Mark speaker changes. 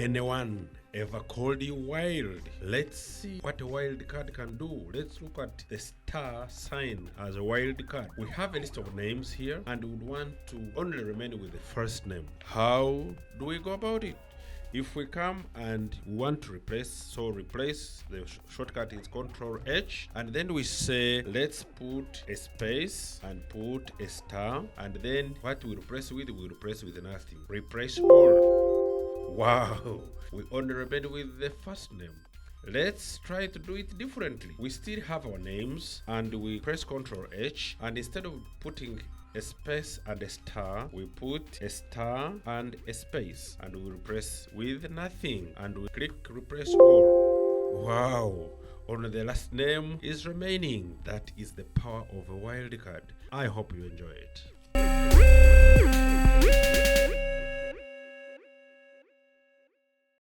Speaker 1: Anyone ever called you wild? Let's see what a wild card can do. Let's look at the star sign as a wild card. We have a list of names here and we would want to only remain with the first name. How do we go about it? If we come and we want to replace, the shortcut is Control H, and then we say let's put a space and put a star, and then what we replace with, we replace with nothing. Replace all. Wow, we only remain with the first name. Let's try to do it differently. We still have our names and we press Ctrl H, and instead of putting a space and a star, we put a star and a space, and we replace with nothing, and we click replace all. Wow, only the last name is remaining. That is the power of a wildcard. I hope you enjoy it.